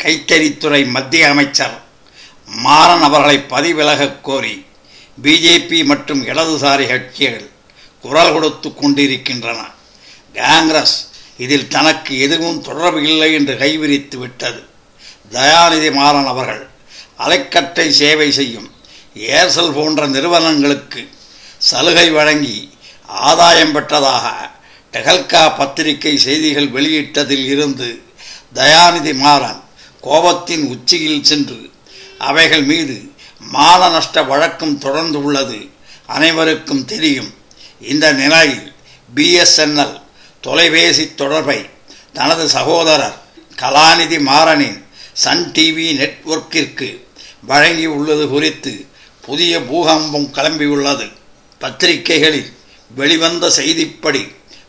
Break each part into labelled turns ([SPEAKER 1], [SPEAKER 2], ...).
[SPEAKER 1] கைத்தறித்துறை மத்திய அமைச்சர் மாறன் அவர்களை பதிவிலகக் கோரி பிஜேபி மற்றும் இடதுசாரி கட்சிகள் குரல் கொடுத்து கொண்டிருக்கின்றன. காங்கிரஸ் இதில் தனக்கு எதுவும் தொடர்பு இல்லை என்று கைவிரித்து விட்டது. தயாநிதி மாறன் அவர்கள் அலைக்கற்றை சேவை செய்யும் ஏர்செல் போன்ற நிறுவனங்களுக்கு சலுகை வழங்கி ஆதாயம் பெற்றதாக டெஹல்கா பத்திரிகை செய்திகள் வெளியிட்டதில் இருந்து தயாநிதி மாறன் கோபத்தின் உச்சியில் சென்று அவைகள் மீது மான நஷ்ட வழக்கம் தொடர்ந்து உள்ளது அனைவருக்கும் தெரியும். இந்த நிலையில் பிஎஸ்என்எல் தொலைபேசி தொடர்பை தனது சகோதரர் கலாநிதி மாறனின் சன் டிவி நெட்வொர்க்கிற்கு வழங்கி உள்ளது குறித்து புதிய பூகம்பம் கிளம்பியுள்ளது. பத்திரிகைகளில் வெளிவந்த செய்திப்படி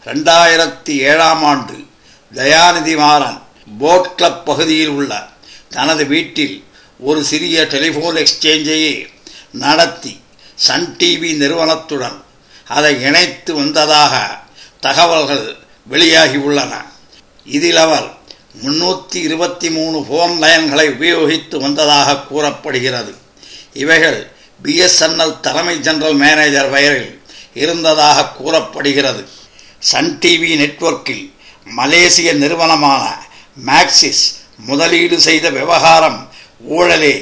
[SPEAKER 1] 2007ஆம் ஆண்டு தயாநிதி மாறன் போட் கிளப் பகுதியில் உள்ள தனது வீட்டில் ஒரு சிறிய டெலிஃபோன் எக்ஸ்சேஞ்சையே நடத்தி சன் டிவி நிறுவனத்துடன் அதை இணைத்து வந்ததாக தகவல்கள் வெளியாகியுள்ளன. இதில் அவர் 323 போன் லைன்களை உபயோகித்து வந்ததாக கூறப்படுகிறது. இவைகள் பிஎஸ்என்எல் தலைமை ஜெனரல் மேனேஜர் பெயரில் இருந்ததாக கூறப்படுகிறது. சன் டிவி நெட்வொர்க்கில் மலேசிய நிறுவனமான மேக்சிஸ் முதலீடு செய்த விவகாரம் ஊழலே.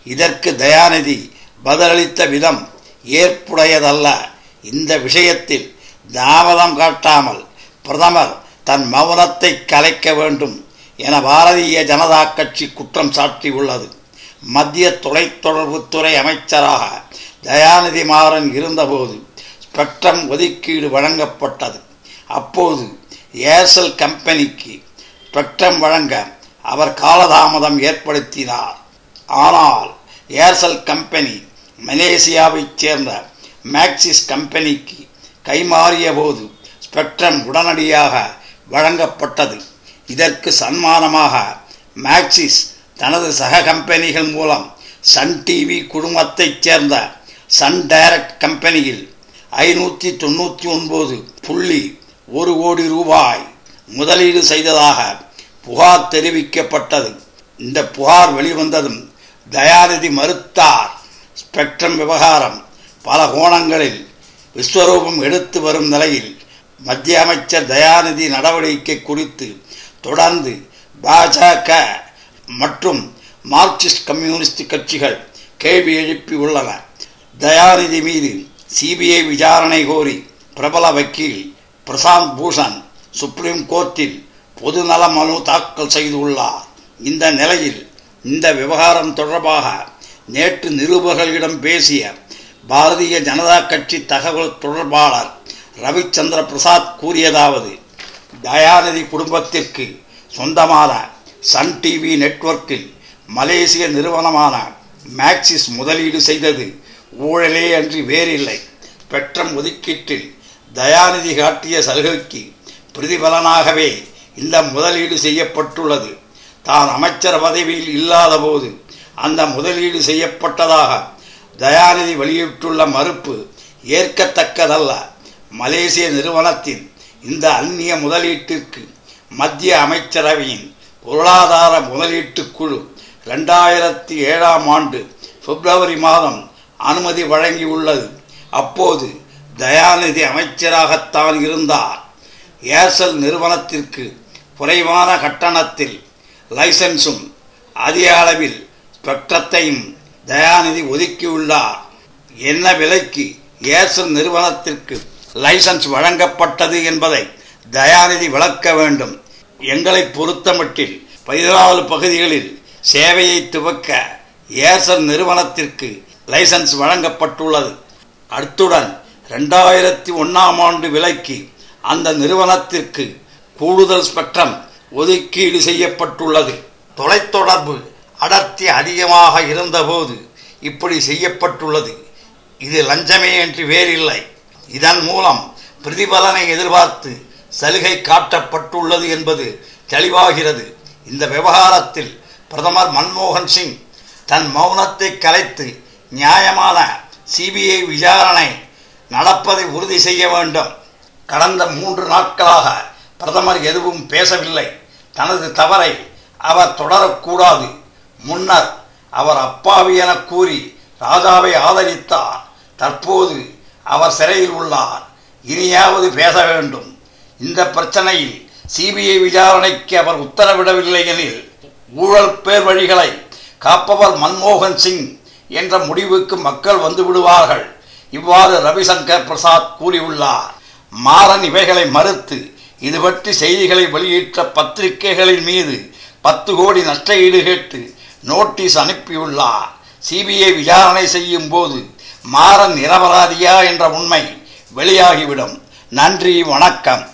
[SPEAKER 1] இதற்கு தயாநிதி பதிலளித்த விதம் ஏற்புடையதல்ல. இந்த விஷயத்தில் தாமதம் காட்டாமல் பிரதமர் தன் மௌனத்தை கலைக்க வேண்டும் என பாரதிய ஜனதா கட்சி குற்றம் சாட்டியுள்ளது. மத்திய தொலைத்தொடர்புத்துறை அமைச்சராக தயாநிதி மாறன் இருந்தபோது ஸ்பெக்ட்ரம் ஒதுக்கீடு வழங்கப்பட்டது. அப்போது ஏர்செல் கம்பெனிக்கு ஸ்பெக்ட்ரம் வழங்க அவர் காலதாமதம் ஏற்படுத்தினார். ஆனால் ஏர்செல் கம்பெனி மலேசியாவைச் சேர்ந்த மேக்சிஸ் கம்பெனிக்கு கைமாறிய போது ஸ்பெக்ட்ரம் உடனடியாக வழங்கப்பட்டது. இதற்கு சன்மானமாக மேக்சிஸ் தனது சக கம்பெனிகள் மூலம் சன் டிவி குழுமத்தைச் சேர்ந்த சன் டைரக்ட் கம்பெனியில் 599.1 கோடி ரூபாய் முதலீடு செய்ததாக புகார் தெரிவிக்கப்பட்டது. இந்த புகார் வெளிவந்ததும் தயாநிதி மறுத்தார். ஸ்பெக்ட்ரம் விவகாரம் பல கோணங்களில் விஸ்வரூபம் எடுத்து வரும் நிலையில் மத்திய அமைச்சர் தயாநிதி நடவடிக்கை குறித்து தொடர்ந்து பாஜக மற்றும் மார்க்சிஸ்ட் கம்யூனிஸ்ட் கட்சிகள் கேள்வி எழுப்பியுள்ளன. தயாநிதி மீது சிபிஐ விசாரணை கோரி பிரபல வக்கீல் பிரசாந்த் பூஷன் சுப்ரீம் கோர்ட்டில் பொதுநல மனு தாக்கல் செய்துள்ளார். இந்த நிலையில் இந்த விவகாரம் தொடர்பாக நேற்று நிருபர்களிடம் பேசிய பாரதிய ஜனதா கட்சி தகவல் தொடர்பாளர் ரவிச்சந்திர பிரசாத் கூறியதாவது: தயாநிதி குடும்பத்திற்கு சொந்தமான சன் டிவி நெட்வொர்க்கில் மலேசிய நிறுவனமான மேக்சிஸ் முதலீடு செய்தது ஊழலே அன்றி வேறில்லை. ஸ்பெக்ட்ரம் ஒதுக்கீட்டில் தயாநிதி காட்டிய சலுகைக்கு பிரதிபலனாகவே இந்த முதலீடு செய்யப்பட்டுள்ளது. தான் அமைச்சர் பதவியில் இல்லாத போது அந்த முதலீடு செய்யப்பட்டதாக தயாநிதி வெளியிட்டுள்ள மறுப்பு ஏற்கத்தக்கதல்ல. மலேசிய நிறுவனத்தின் இந்த அந்நிய முதலீட்டிற்கு மத்திய அமைச்சரவையின் பொருளாதார முதலீட்டு குழு 2007ஆம் ஆண்டு பிப்ரவரி மாதம் அனுமதி வழங்கியுள்ளது. அப்போது தயாநிதி அமைச்சராகத்தான் இருந்தார். ஏர்செல் நிறுவனத்திற்கு குறைவான கட்டணத்தில் லைசன்ஸும் அதிக அளவில் ஸ்பெக்ட்ரத்தையும் தயாநிதி ஒதுக்கியுள்ளார். என்ன விலைக்கு ஏர்செல் நிறுவனத்திற்கு லைசன்ஸ் வழங்கப்பட்டது என்பதை தயாநிதி விளக்க வேண்டும். எங்களை பொறுத்தமட்டில் 14 பகுதிகளில் சேவையை துவக்க ஏர்செல் நிறுவனத்திற்கு லைசன்ஸ் வழங்கப்பட்டுள்ளது. அத்துடன் 2001ஆம் ஆண்டு விலைக்கு அந்த நிறுவனத்திற்கு கூடுதல் ஸ்பெக்ட்ரம் ஒதுக்கீடு செய்யப்பட்டுள்ளது. தொலைத்தொடர்பு அடர்த்தி அதிகமாக இருந்தபோது இப்படி செய்யப்பட்டுள்ளது. இது லஞ்சமே என்று வேறில்லை. இதன் மூலம் பிரதிபலனை எதிர்பார்த்து சலுகை காட்டப்பட்டுள்ளது என்பது தெளிவாகிறது. இந்த விவகாரத்தில் பிரதமர் மன்மோகன் சிங் தன் மௌனத்தை கலைத்து நியாயமான சிபிஐ விசாரணை நடப்பதை உறுதி செய்ய வேண்டும். கடந்த 3 நாட்களாக பிரதமர் எதுவும் பேசவில்லை. தனது தவறை அவர் தொடரக்கூடாது. முன்னர் அவர் அப்பாவி என கூறி ராஜாவை ஆதரித்தார். தற்போது அவர் சிறையில் உள்ளார். இனியாவது பேச வேண்டும். இந்த பிரச்சனையில் சிபிஐ விசாரணைக்கு அவர் உத்தரவிடவில்லை எனில் ஊழல் பேர் வழிகளை காப்பவர் மன்மோகன் சிங் என்ற முடிவுக்கு மக்கள் வந்து விடுவார்கள். இவ்வாறு ரவிசங்கர் பிரசாத் கூறியுள்ளார். மாறன் இவைகளை மறுத்து இது பற்றி செய்திகளை வெளியிட்ட பத்திரிகைகளின் மீது 10 கோடி நஷ்ட ஈடு கேட்டு நோட்டீஸ் அனுப்பியுள்ளார். சிபிஐ விசாரணை செய்யும் போது மாறன் நிரபராதியா என்ற உண்மை வெளியாகிவிடும். நன்றி, வணக்கம்.